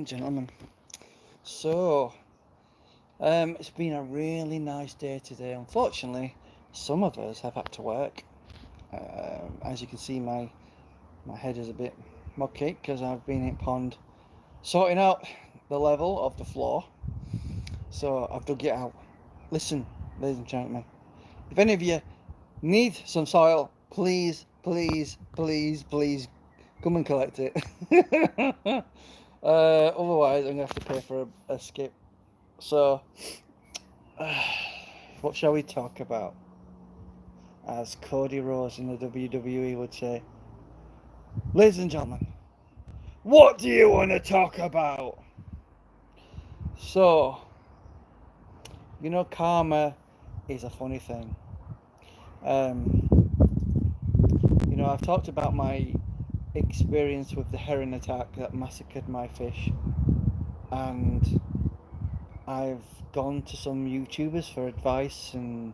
Gentlemen, so it's been a really nice day today. Unfortunately, some of us have had to work. As you can see, my head is a bit mucky because I've been in pond sorting out the level of the floor. So I've dug it out. Listen, ladies and gentlemen, if any of you need some soil, please come and collect it. Otherwise, I'm gonna have to pay for a skip. So, what shall we talk about? As Cody Rhodes in the WWE would say, ladies and gentlemen, what do you want to talk about? So, karma is a funny thing. Um, I've talked about my experience with the heron attack that massacred my fish, and I've gone to some YouTubers for advice and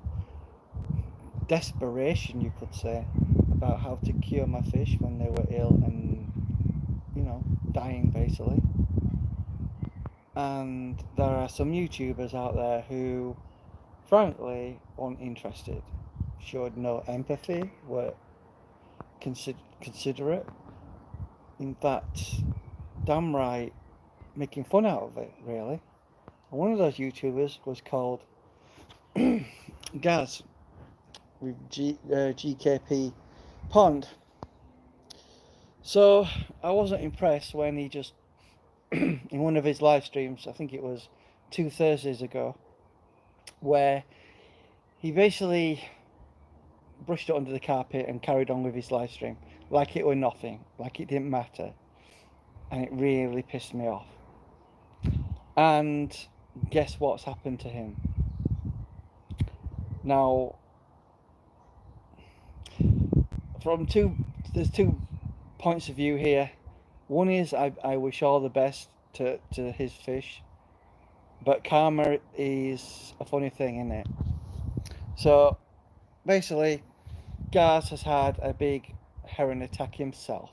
desperation, you could say, about how to cure my fish when they were ill and, dying basically. And there are some YouTubers out there who, frankly, weren't interested, showed no empathy, were considerate. In fact, damn right, making fun out of it, really. And one of those YouTubers was called Gaz with GKP Pond. So I wasn't impressed when he just, in one of his live streams, I think it was 2 Thursdays ago, where he basically brushed it under the carpet and carried on with his live stream like it were nothing, like it didn't matter. And it really pissed me off. And guess what's happened to him? Now, from there's two points of view here. One is I wish all the best to his fish, but karma is a funny thing, isn't it? So basically, Gaz has had a big heron attack himself.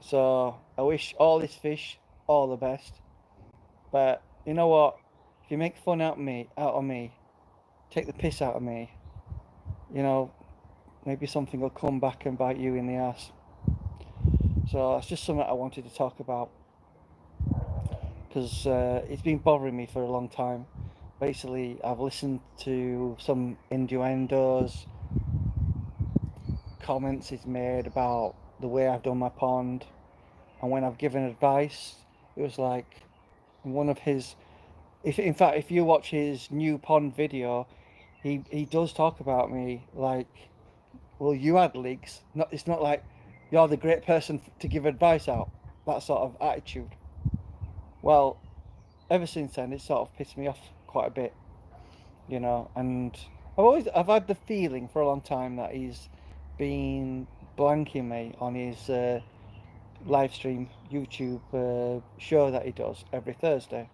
So I wish all his fish all the best. But you know what? If you make fun out of me, take the piss out of me, you know, maybe something will come back and bite you in the ass. So that's just something I wanted to talk about because it's been bothering me for a long time. Basically, I've listened to some innuendos, comments he's made about the way I've done my pond, and when I've given advice, it was like one of his. In fact, if you watch his new pond video, he does talk about me like, well, you had leaks. It's not like you're the great person to give advice out. That sort of attitude. Well, ever since then, it sort of pissed me off quite a bit, And I've had the feeling for a long time that he's been blanking me on his live stream YouTube show that he does every Thursday.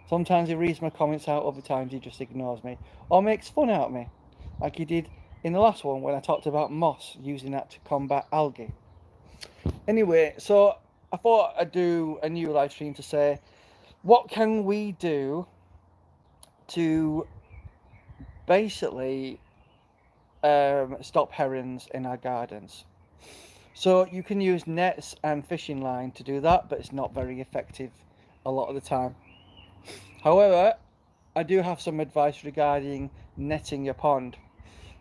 Sometimes he reads my comments out, other times he just ignores me or makes fun out of me, like he did in the last one when I talked about moss, using that to combat algae. Anyway, so I thought I'd do a new live stream to say, what can we do to basically stop herons in our gardens? So you can use nets and fishing line to do that, but it's not very effective a lot of the time. However, I do have some advice regarding netting your pond.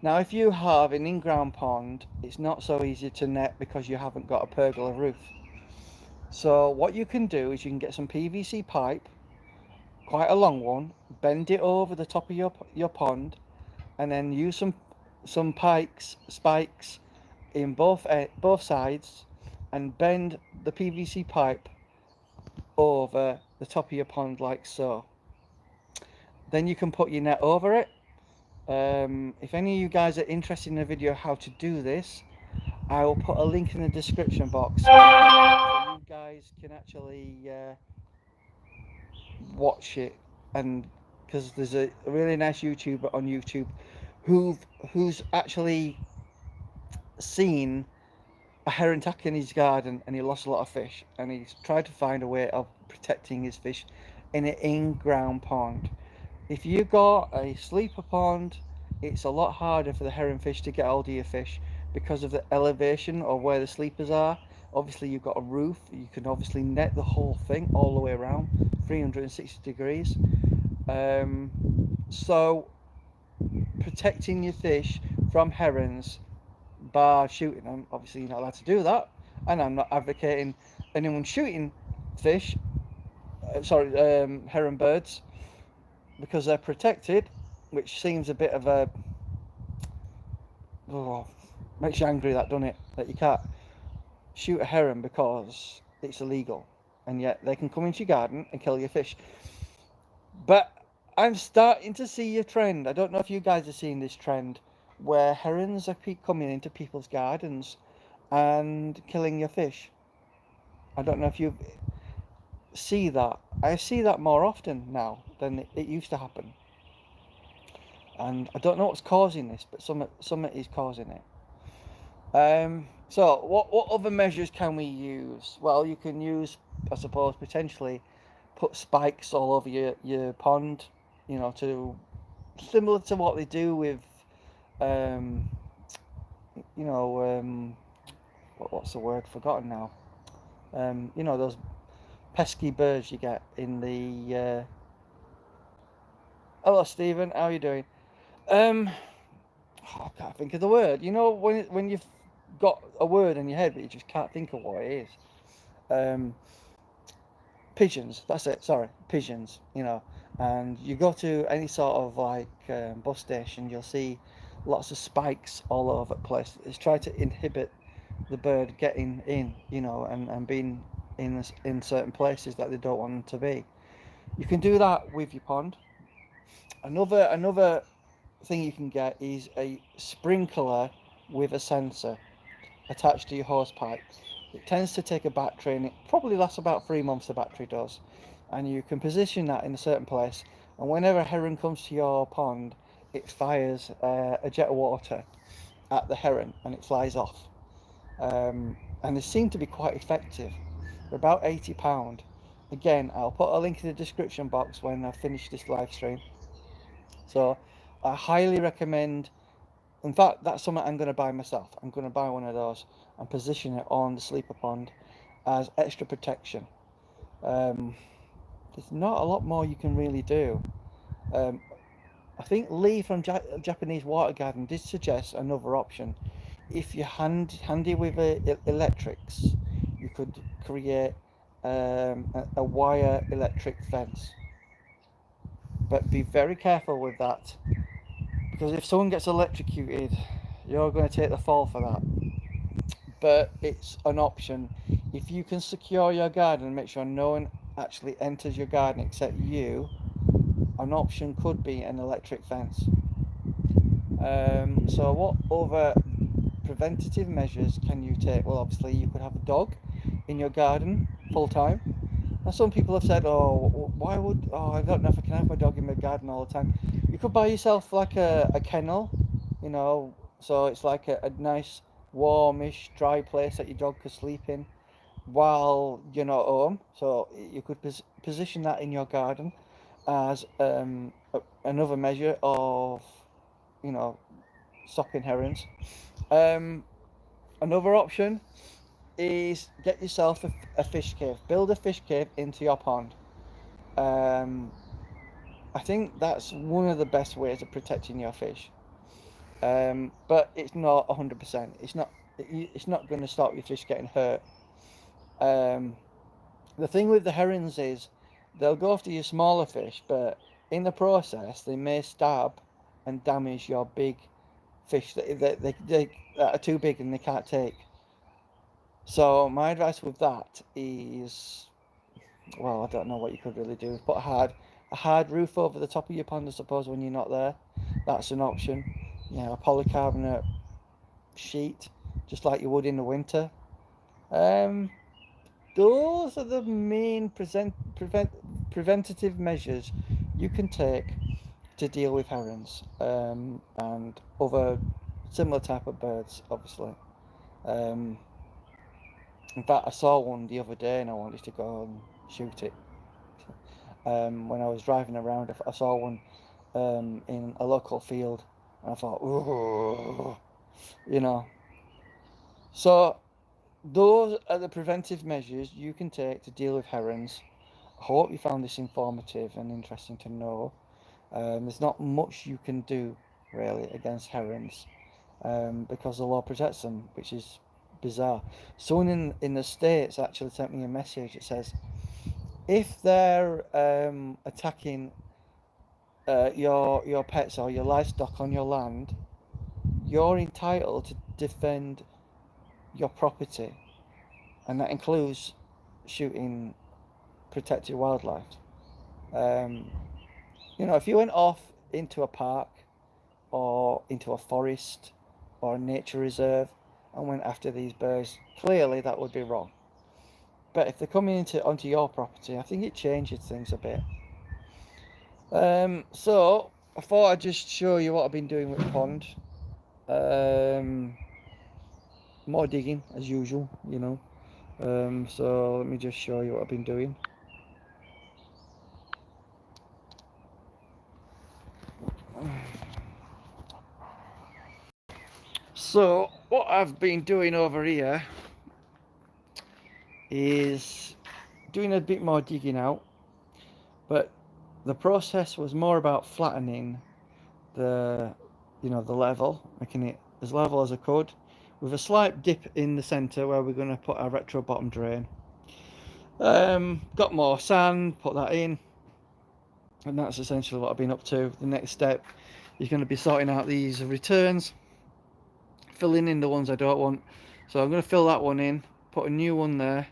Now, if you have an in-ground pond, it's not so easy to net because you haven't got a pergola roof. So what you can do is you can get some PVC pipe, quite a long one, bend it over the top of your pond, and then use some spikes in both sides, and bend the PVC pipe over the top of your pond like so. Then you can put your net over it. If any of you guys are interested in a video how to do this, I will put a link in the description box so you guys can actually watch it. And because there's a really nice YouTuber on YouTube who's actually seen a heron attack in his garden and he lost a lot of fish, and he's tried to find a way of protecting his fish in an in-ground pond. If you got a sleeper pond, it's a lot harder for the heron fish to get hold of your fish because of the elevation of where the sleepers are. Obviously, you've got a roof. You can obviously net the whole thing all the way around, 360 degrees. So protecting your fish from herons by shooting them, obviously you're not allowed to do that, and I'm not advocating anyone shooting fish, heron birds, because they're protected, which seems a bit of a, oh, makes you angry, that, doesn't it? That you can't shoot a heron because it's illegal, and yet they can come into your garden and kill your fish. But I'm starting to see a trend. I don't know if you guys are seeing this trend where herons are coming into people's gardens and killing your fish. I don't know if you see that. I see that more often now than it used to happen. And I don't know what's causing this, but some is causing it. So what other measures can we use? Well, you can use, I suppose, potentially put spikes all over your pond, to similar to what they do with, um, you know, what's the word? Forgotten now. Those pesky birds you get in the. Hello, Stephen. How are you doing? Um, I can't think of the word. When you've got a word in your head but you just can't think of what it is. Um, Pigeons. That's it. Sorry, pigeons. And you go to any sort of like bus station, you'll see lots of spikes all over the place. It's trying to inhibit the bird getting in, and being in certain places that they don't want them to be. You can do that with your pond. Another thing you can get is a sprinkler with a sensor attached to your hose pipe. It tends to take a battery, and it probably lasts about 3 months, the battery does. And you can position that in a certain place, and whenever a heron comes to your pond, it fires a jet of water at the heron and it flies off. And they seem to be quite effective. They're about £80. Again, I'll put a link in the description box when I finish this live stream. So I highly recommend. In fact, that's something I'm going to buy myself. I'm going to buy one of those and position it on the sleeper pond as extra protection. There's not a lot more you can really do. I think Lee from Japanese Water Garden did suggest another option. If you're handy with electrics, you could create a wire electric fence. But be very careful with that, because if someone gets electrocuted, you're going to take the fall for that. But it's an option. If you can secure your garden and make sure no one actually enters your garden except you, an option could be an electric fence. So what other preventative measures can you take? Well, obviously you could have a dog in your garden full time. Now some people have said, I don't know if I can have my dog in my garden all the time. You could buy yourself like a kennel, so it's like a nice warmish dry place that your dog could sleep in while you're not home. So you could position that in your garden as another measure of, stopping herons. Another option is get yourself a fish cave. Build a fish cave into your pond. I think that's one of the best ways of protecting your fish. But it's not 100%. It's not going to stop your fish getting hurt. The thing with the herons is they'll go after your smaller fish, but in the process they may stab and damage your big fish that are too big and they can't take. So my advice with that is, well, I don't know what you could really do. Put a hard roof over the top of your pond, I suppose, when you're not there. That's an option. A polycarbonate sheet, just like you would in the winter. Those are the main preventative measures you can take to deal with herons and other similar type of birds, obviously. In fact, I saw one the other day and I wanted to go and shoot it. When I was driving around, I saw one in a local field, and I thought, ooh, you know. So those are the preventive measures you can take to deal with herons. I hope you found this informative and interesting to know. There's not much you can do really against herons because the law protects them, which is bizarre. Someone in the States actually sent me a message that says if they're attacking your pets or your livestock on your land, you're entitled to defend your property, and that includes shooting protected wildlife. Um, if you went off into a park or into a forest or a nature reserve and went after these birds, clearly that would be wrong. But if they're coming onto your property, I think it changes things a bit. So I thought I'd just show you what I've been doing with the pond. Um, More digging as usual. So let me just show you what I've been doing. So what I've been doing over here is doing a bit more digging out, but the process was more about flattening the level, making it as level as I could, with a slight dip in the centre where we're going to put our retro bottom drain. Got more sand, put that in, and that's essentially what I've been up to. The next step is going to be sorting out these returns, filling in the ones I don't want. So I'm going to fill that one in, put a new one there,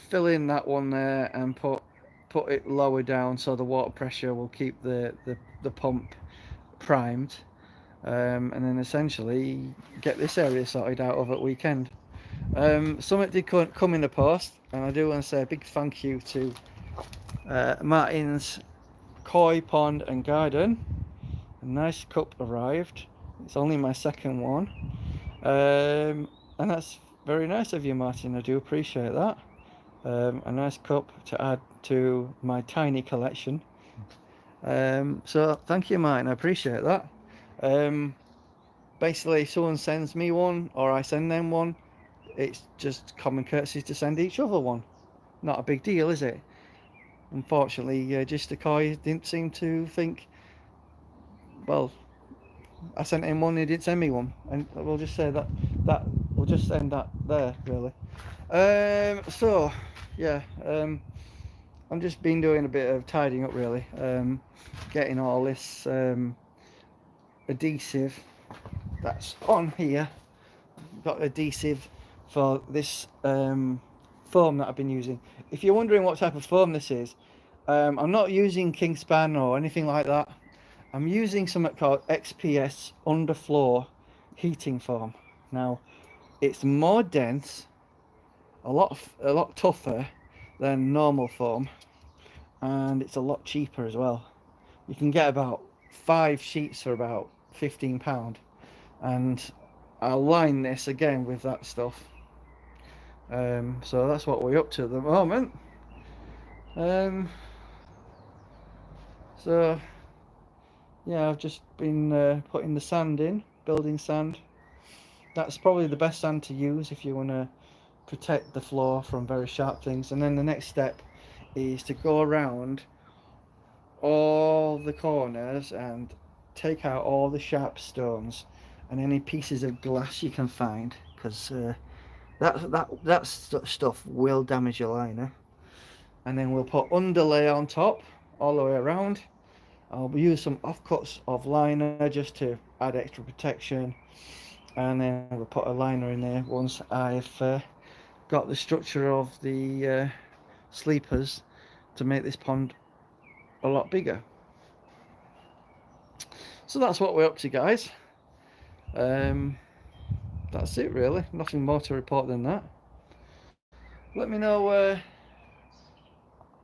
fill in that one there, and put it lower down so the water pressure will keep the pump primed, and then essentially get this area sorted out over the weekend. Something did come in the post, and I do want to say a big thank you to Martin's Koi Pond and Garden. A nice cup arrived. It's only my second one, and that's very nice of you, Martin. I do appreciate that. A nice cup to add to my tiny collection. So thank you, Martin. I appreciate that. Basically, someone sends me one or I send them one. It's just common courtesy to send each other one. Not a big deal, is it? Unfortunately, just the Koi didn't seem to think, well, I sent him one, he didn't send me one, and we'll just say that we'll just end that there, really. So yeah, I'm just been doing a bit of tidying up, really, getting all this adhesive that's on here. Got adhesive for this foam that I've been using. If you're wondering what type of foam this is, I'm not using Kingspan or anything like that. I'm using something called XPS underfloor heating foam. Now, it's more dense, a lot tougher than normal foam, and it's a lot cheaper as well. You can get about 5 sheets for about £15, and I'll line this again with that stuff. So that's what we're up to at the moment. So yeah, I've just been putting the sand in, building sand. That's probably the best sand to use if you want to protect the floor from very sharp things. And then the next step is to go around all the corners and take out all the sharp stones and any pieces of glass you can find, because that stuff will damage your liner. And then we'll put underlay on top all the way around. I'll use some offcuts of liner just to add extra protection, and then we'll put a liner in there once I've got the structure of the sleepers to make this pond a lot bigger. So that's what we're up to, guys. That's it, really. Nothing more to report than that. Let me know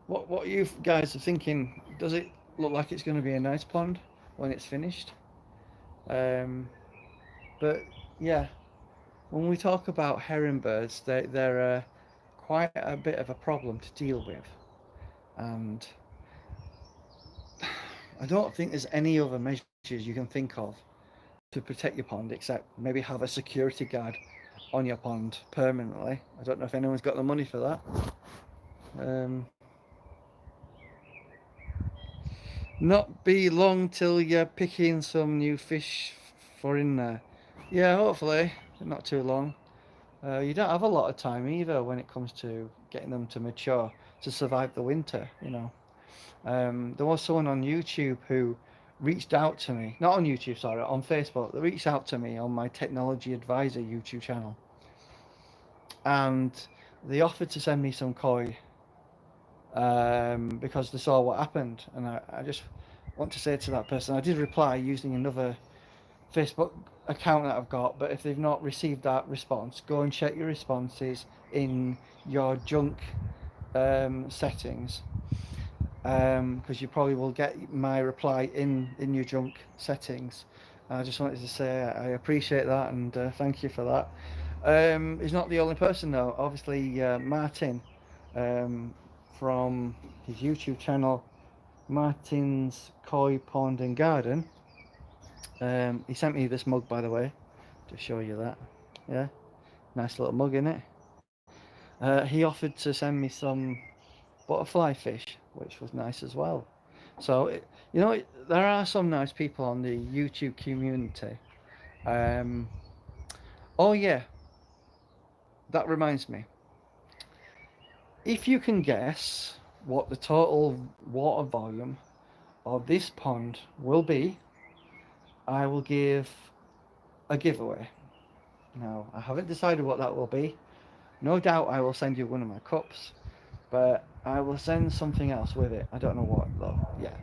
what you guys are thinking. Does it look like it's going to be a nice pond when it's finished? But yeah, when we talk about herring birds, they're quite a bit of a problem to deal with, and I don't think there's any other measures you can think of to protect your pond except maybe have a security guard on your pond permanently. I don't know if anyone's got the money for that. Um, Not be long till you're picking some new fish for in there. Yeah, hopefully not too long. You don't have a lot of time either when it comes to getting them to mature to survive the winter. There was someone on YouTube who reached out to me, not on YouTube, sorry, on Facebook. They reached out to me on my Technology Advisor YouTube channel, and they offered to send me some koi because they saw what happened. And I just want to say to that person, I did reply using another Facebook account that I've got, but if they've not received that response, go and check your responses in your junk settings, because you probably will get my reply in your junk settings. I just wanted to say I appreciate that, and thank you for that. He's not the only person though. Obviously, Martin, um, from his YouTube channel, Martin's Koi Pond and Garden. He sent me this mug, by the way, to show you that. Yeah, nice little mug in it. He offered to send me some butterfly fish, which was nice as well. So, there are some nice people on the YouTube community. Um, oh, yeah, that reminds me. If you can guess what the total water volume of this pond will be, I will give a giveaway. Now, I haven't decided what that will be. No doubt I will send you one of my cups, but I will send something else with it. I don't know what though. Yeah,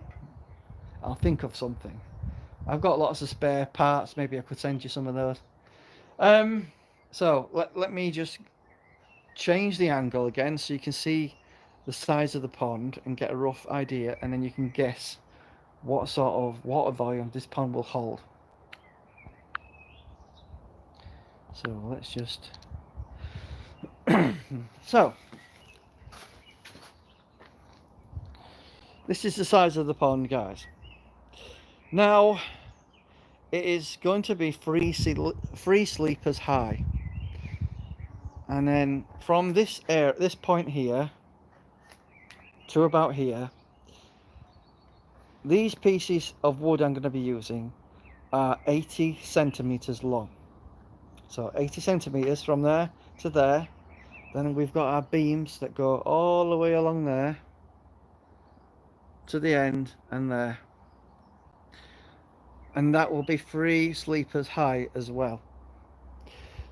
I'll think of something. I've got lots of spare parts. Maybe I could send you some of those. Um, so let me just change the angle again so you can see the size of the pond and get a rough idea, and then you can guess what sort of water volume this pond will hold. So let's just so this is the size of the pond, guys. Now it is going to be free sleepers high, and then from this point here to about here, these pieces of wood I'm going to be using are 80 centimeters long. So 80 centimeters from there to there. Then we've got our beams that go all the way along there to the end and there, and that will be free sleepers high as well.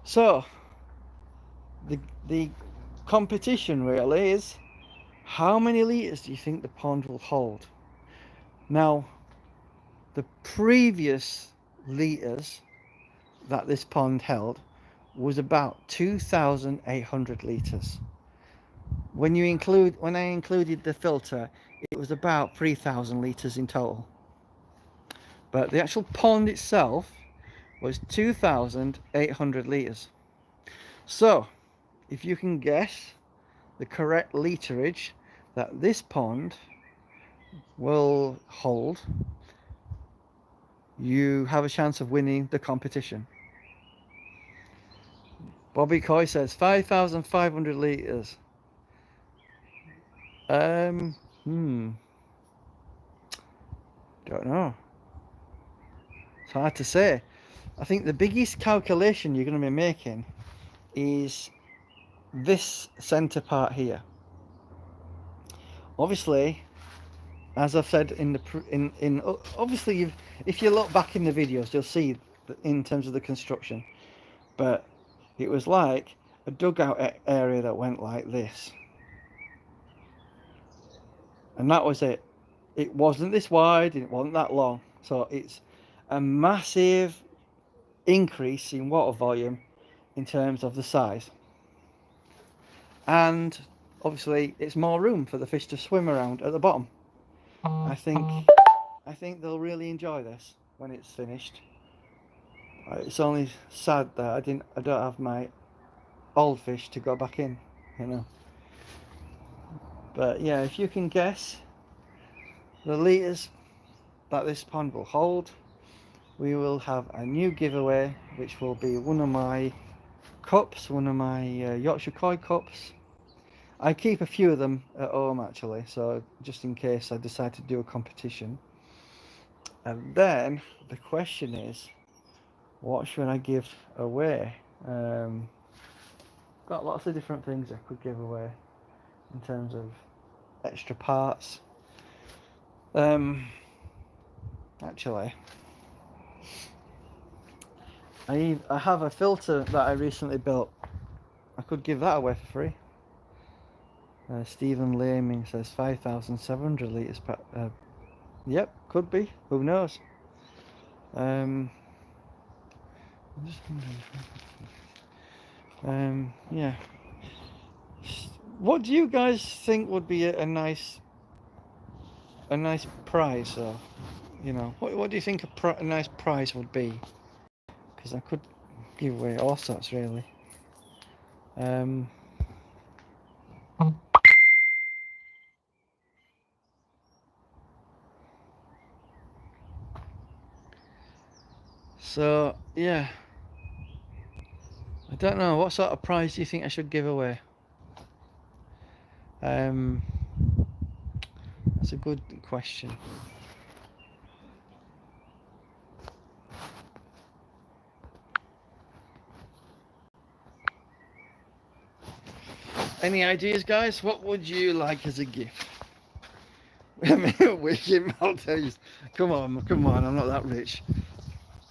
So the competition really is, how many litres do you think the pond will hold? Now, the previous litres that this pond held was about 2,800 litres. When I included the filter, it was about 3,000 litres in total. But the actual pond itself was 2,800 litres. So, if you can guess the correct literage that this pond will hold, you have a chance of winning the competition. Bobby Coy says 5,500 litres. Don't know. It's hard to say. I think the biggest calculation you're going to be making is this centre part here. Obviously, as I've said obviously, if you look back in the videos, you'll see in terms of the construction. But it was like a dugout area that went like this, and that was it. It wasn't this wide, it wasn't that long, so it's a massive increase in water volume in terms of the size, and obviously it's more room for the fish to swim around at the bottom. I think they'll really enjoy this when it's finished. It's only sad that I don't have my old fish to go back in, you know. But yeah, if you can guess the litres that this pond will hold, we will have a new giveaway, which will be one of my cups, one of my Yorkshire Koi cups. I keep a few of them at home actually, so just in case I decide to do a competition. And then the question is, what should I give away? Got lots of different things I could give away in terms of extra parts. Actually, I have a filter that I recently built. I could give that away for free. Stephen Laming says 5,700 litres per... yep, could be. Who knows? I'm just wondering. Yeah. What do you guys think would be a nice prize? Or, you know, what do you think a nice prize would be? Because I could give away all sorts, really. So yeah, I don't know, what sort of prize do you think I should give away? That's a good question. Any ideas, guys? What would you like as a gift? I mean, wicked Maltese. Come on, I'm not that rich.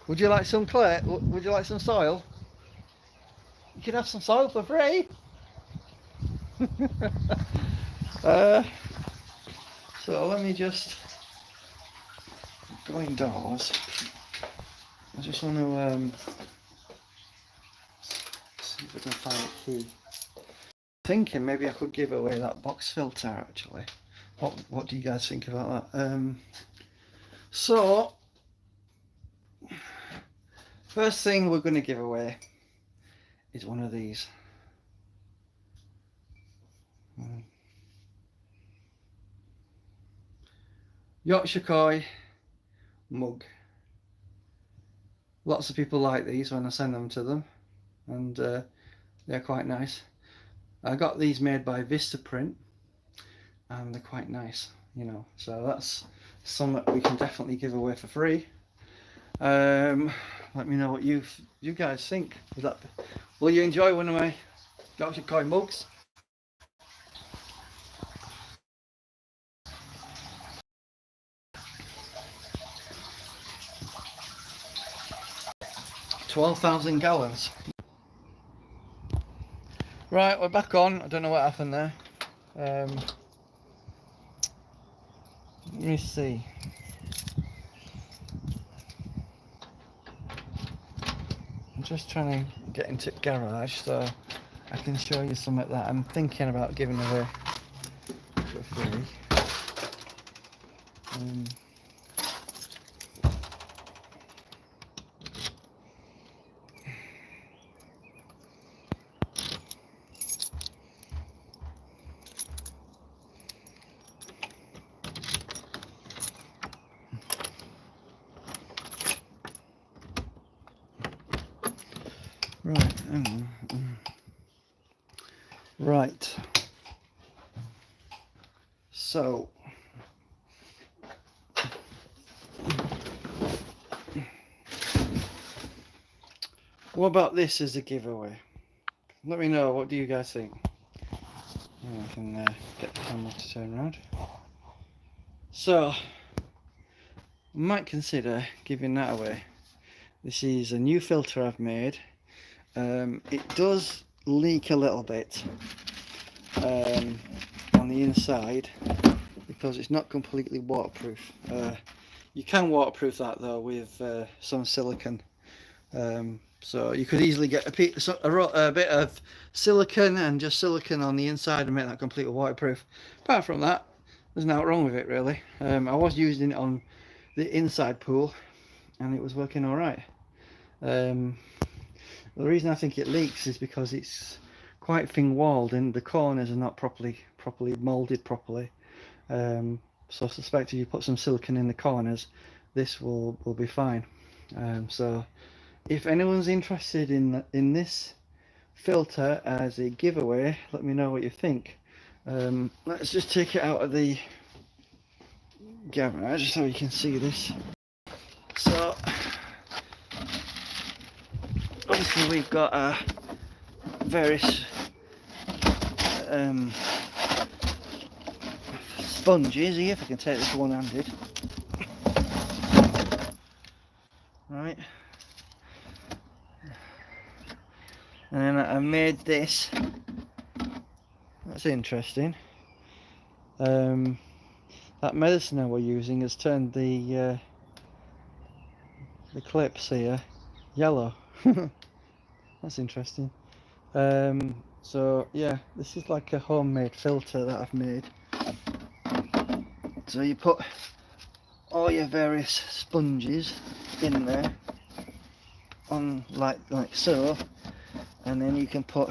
Would you like some clay? Would you like some soil? You can have some soil for free. So let me just go indoors. I just want to see if I can find a key. Thinking maybe I could give away that box filter actually. What do you guys think about that? So first thing we're going to give away is one of these. Yorkshire Koi mug. Lots of people like these when I send them to them, and they're quite nice. I got these made by Vistaprint, and they're quite nice, you know. So that's some that we can definitely give away for free. Let me know what you guys think. Will you enjoy one of my Yorkshire Koi mugs? $12,000 gallons. Right, we're back on. I don't know what happened there. Let me see. I'm just trying to get into garage so I can show you some of that I'm thinking about giving away for free. Right. So what about this as a giveaway? Let me know, what do you guys think? I can get the camera to turn around. So I might consider giving that away. This is a new filter I've made. It does leak a little bit on the inside because it's not completely waterproof. You can waterproof that though with some silicone. So you could easily get a bit of silicone and just silicone on the inside and make that completely waterproof. Apart from that, there's nothing wrong with it really. I was using it on the inside pool and it was working alright. The reason I think it leaks is because it's quite thin walled and the corners are not properly moulded properly. So I suspect if you put some silicone in the corners, this will be fine. So if anyone's interested in this filter as a giveaway, let me know what you think. Let's just take it out of the garage so you can see this. So obviously we've got various sponges here, if I can take this one-handed. Right, and then I made this. That's interesting. That medicine I was using has turned the clips here yellow. That's interesting. So yeah, this is like a homemade filter that I've made. So you put all your various sponges in there, on like so, and then you can put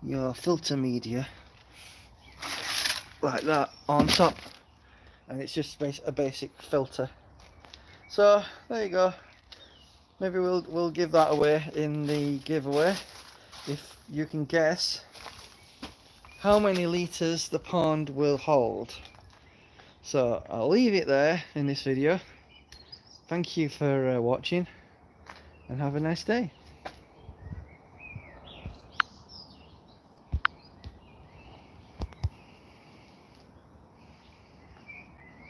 your filter media like that on top, and it's just a basic filter. So there you go. Maybe we'll give that away in the giveaway if you can guess how many litres the pond will hold. So I'll leave it there in this video. Thank you for watching and have a nice day.